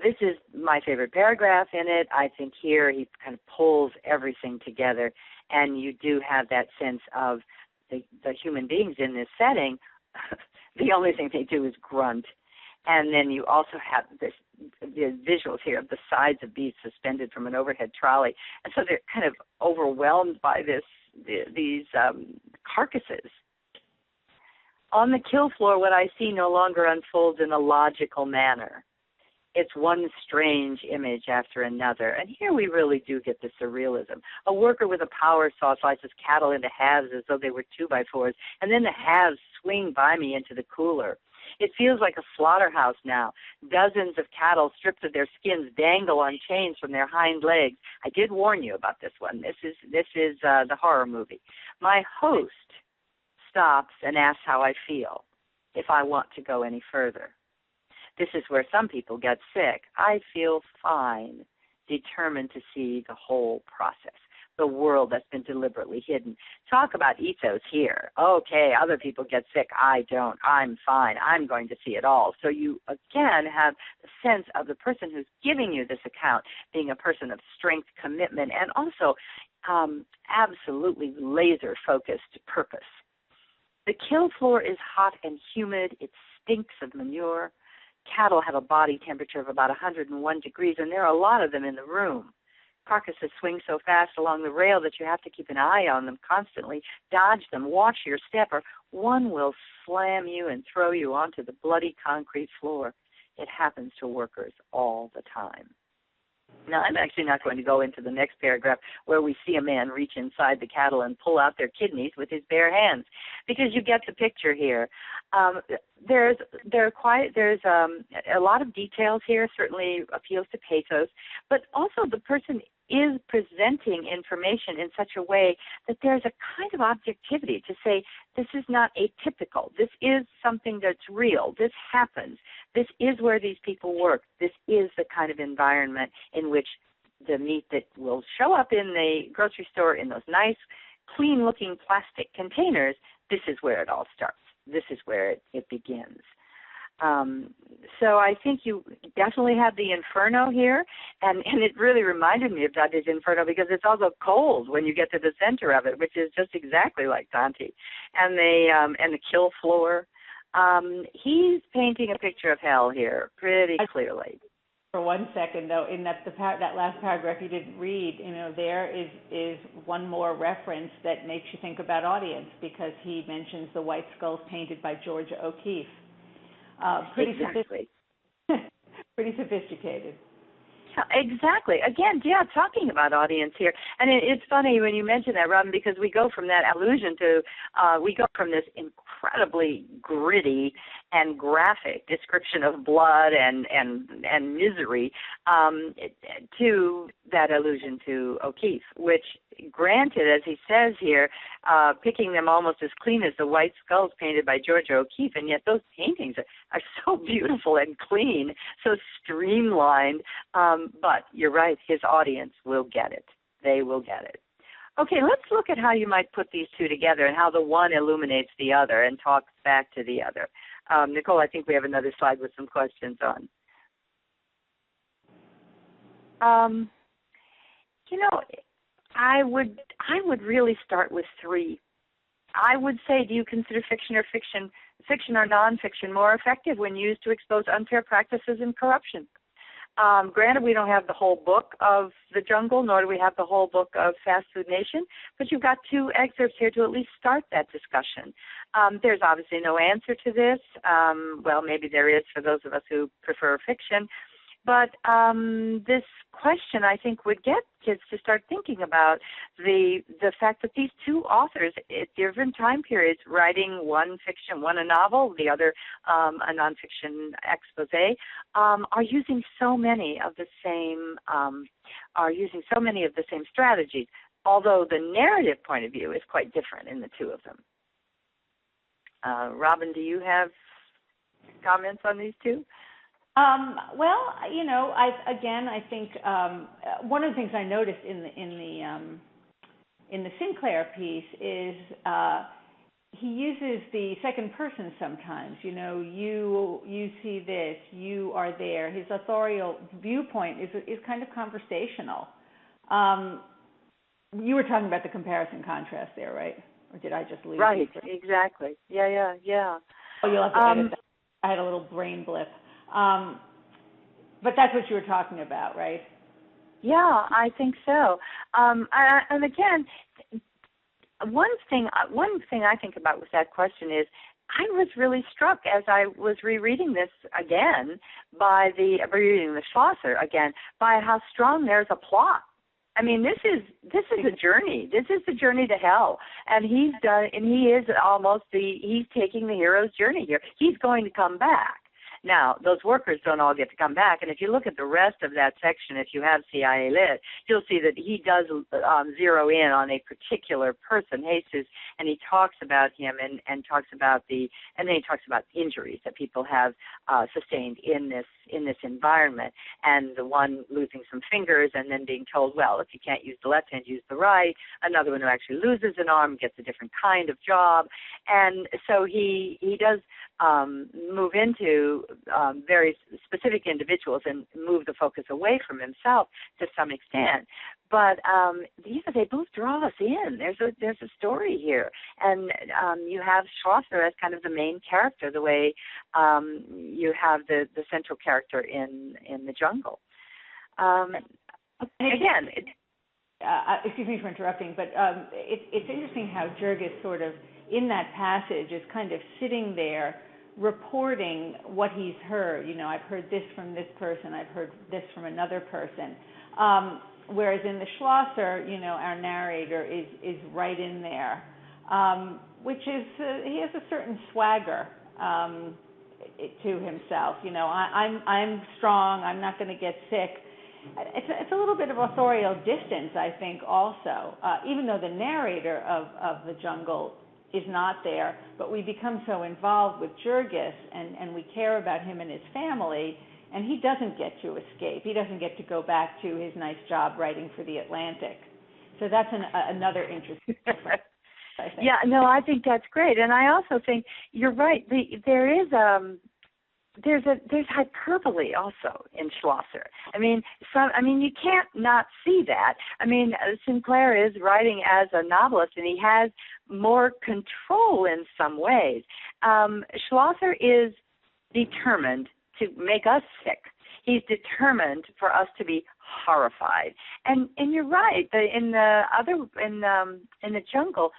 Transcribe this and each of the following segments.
This is my favorite paragraph in it. I think here he kind of pulls everything together, and you do have that sense of the human beings in this setting. The only thing they do is grunt. And then you also have the visuals here of the sides of beasts suspended from an overhead trolley. And so they're kind of overwhelmed by these carcasses. On the kill floor, what I see no longer unfolds in a logical manner. It's one strange image after another. And here we really do get the surrealism. A worker with a power saw slices cattle into halves as though they were 2x4s, and then the halves swing by me into the cooler. It feels like a slaughterhouse now. Dozens of cattle, stripped of their skins, dangle on chains from their hind legs. I did warn you about this one. This is the horror movie. My host stops and asks how I feel, if I want to go any further. This is where some people get sick. I feel fine, determined to see the whole process, the world that's been deliberately hidden. Talk about ethos here. Okay, other people get sick. I don't. I'm fine. I'm going to see it all. So you, again, have the sense of the person who's giving you this account being a person of strength, commitment, and also absolutely laser-focused purpose. The kill floor is hot and humid. It stinks of manure. Cattle have a body temperature of about 101 degrees, and there are a lot of them in the room. Carcasses swing so fast along the rail that you have to keep an eye on them constantly, dodge them, watch your step, or one will slam you and throw you onto the bloody concrete floor. It happens to workers all the time. Now, I'm actually not going to go into the next paragraph where we see a man reach inside the cattle and pull out their kidneys with his bare hands, because you get the picture here. There's a lot of details here, certainly appeals to pathos, but also the person is presenting information in such a way that there's a kind of objectivity to say this is not atypical. This is something that's real. This happens. This is where these people work. This is the kind of environment in which the meat that will show up in the grocery store in those nice, clean-looking plastic containers, this is where it all starts. This is where it begins. So I think you definitely have the Inferno here, and it really reminded me of Dante's Inferno because it's also cold when you get to the center of it, which is just exactly like Dante. And the kill floor. He's painting a picture of hell here pretty clearly. For 1 second, though, in that last paragraph you didn't read, there is one more reference that makes you think about audience, because he mentions the white skulls painted by Georgia O'Keeffe. Exactly. Pretty sophisticated. Exactly. Again, talking about audience here. And it's funny when you mention that, Robin, because we go from that allusion to, we go from this incredibly gritty and graphic description of blood and misery to that allusion to O'Keeffe, which, granted, as he says here, picking them almost as clean as the white skulls painted by Georgia O'Keeffe, and yet those paintings are so beautiful and clean, so streamlined. But you're right, his audience will get it. They will get it. Okay, let's look at how you might put these two together and how the one illuminates the other and talks back to the other. Nicole, I think we have another slide with some questions on. I would really start with three. I would say, do you consider fiction or nonfiction more effective when used to expose unfair practices and corruption? Granted, we don't have the whole book of The Jungle, nor do we have the whole book of Fast Food Nation, but you've got two excerpts here to at least start that discussion. There's obviously no answer to this. Well, maybe there is for those of us who prefer fiction. But this question, I think, would get kids to start thinking about the fact that these two authors at different time periods, writing one fiction, one a novel, the other a nonfiction expose, are using so many of the same strategies. Although the narrative point of view is quite different in the two of them. Robin, do you have comments on these two? Well, I think one of the things I noticed in the Sinclair piece is he uses the second person sometimes. You see this, you are there. His authorial viewpoint is kind of conversational. You were talking about the comparison contrast there, right? Or did I just lose you? Right, exactly. Yeah. Oh, you'll have to edit that. I had a little brain blip. But that's what you were talking about, right? Yeah, I think so. And again, one thing I think about with that question is, I was really struck as I was rereading this again rereading the Schlosser again, by how strong there's a plot. I mean, this is a journey. This is the journey to hell, and he's taking the hero's journey here. He's going to come back. Now, those workers don't all get to come back, and if you look at the rest of that section, if you have CIA Lit, you'll see that he does zero in on a particular person, Jesus, and he talks about him and then he talks about injuries that people have sustained in this environment, and the one losing some fingers and then being told, well, if you can't use the left hand, use the right. Another one who actually loses an arm gets a different kind of job, and so he does move into very specific individuals and move the focus away from himself to some extent. But they both draw us in. There's a story here, and you have Schlosser as kind of the main character, the way you have the central character in the jungle. Again, excuse me for interrupting, but it's interesting how Jurgis sort of in that passage is kind of sitting there reporting what he's heard. I've heard this from this person, I've heard this from another person. Whereas in the Schlosser, our narrator is right in there, which is he has a certain swagger to himself. I'm strong. I'm not going to get sick. It's a little bit of authorial distance, I think, also, even though the narrator of the jungle is not there, but we become so involved with Jurgis and we care about him and his family, and he doesn't get to escape. He doesn't get to go back to his nice job writing for The Atlantic. So that's another interesting difference, I think. Yeah, no, I think that's great. And I also think you're right. There's hyperbole also in Schlosser. I mean, you can't not see that. I mean, Sinclair is writing as a novelist, and he has more control in some ways. Schlosser is determined to make us sick. He's determined for us to be horrified. And you're right. In the jungle,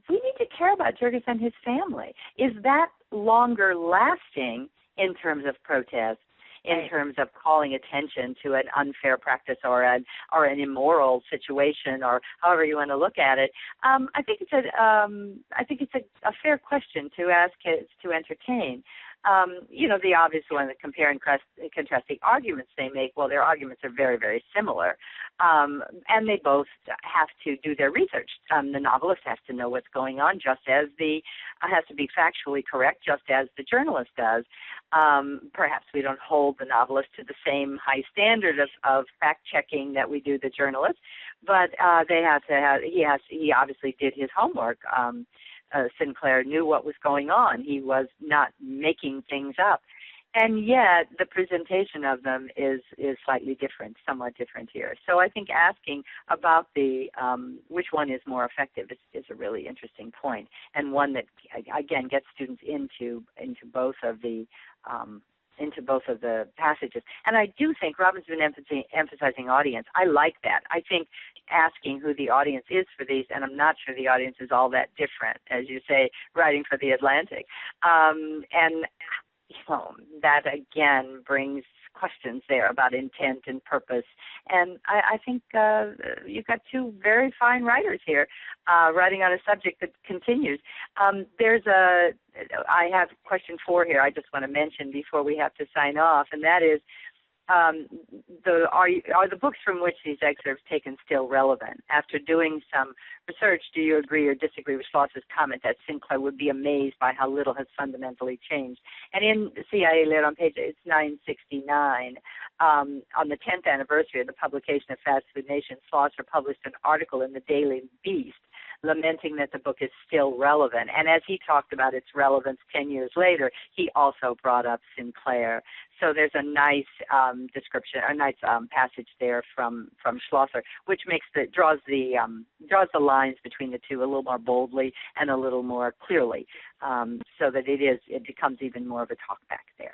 we need to care about Jurgis and his family. Is that longer lasting in terms of protest, in terms of calling attention to an unfair practice or an immoral situation, or however you want to look at it? I think it's a fair question to ask kids to entertain. The obvious one, the compare and contrast the arguments they make. Well, their arguments are very, very similar, and they both have to do their research. The novelist has to know what's going on, just as has to be factually correct, just as the journalist does. Perhaps we don't hold the novelist to the same high standard of fact checking that we do the journalist, but they have to have. He obviously did his homework. Sinclair knew what was going on. He was not making things up. And yet the presentation of them is slightly different, somewhat different here. So I think asking about which one is more effective is a really interesting point, and one that, again, gets students into both of the passages. And I do think Robin's been emphasizing audience. I like that. I think asking who the audience is for these, and I'm not sure the audience is all that different, as you say, writing for The Atlantic. And that, again, brings questions there about intent and purpose. And I think you've got two very fine writers here writing on a subject that continues. I have question 4 here I just want to mention before we have to sign off, and that is, are the books from which these excerpts taken still relevant? After doing some research, do you agree or disagree with Schlosser's comment that Sinclair would be amazed by how little has fundamentally changed? And in CIA Lit on page 969, on the 10th anniversary of the publication of Fast Food Nation, Schlosser published an article in the Daily Beast lamenting that the book is still relevant. And as he talked about its relevance 10 years later, he also brought up Sinclair. So there's a nice description, a nice passage there from Schlosser, which draws the lines between the two a little more boldly and a little more clearly, so that it becomes even more of a talkback there.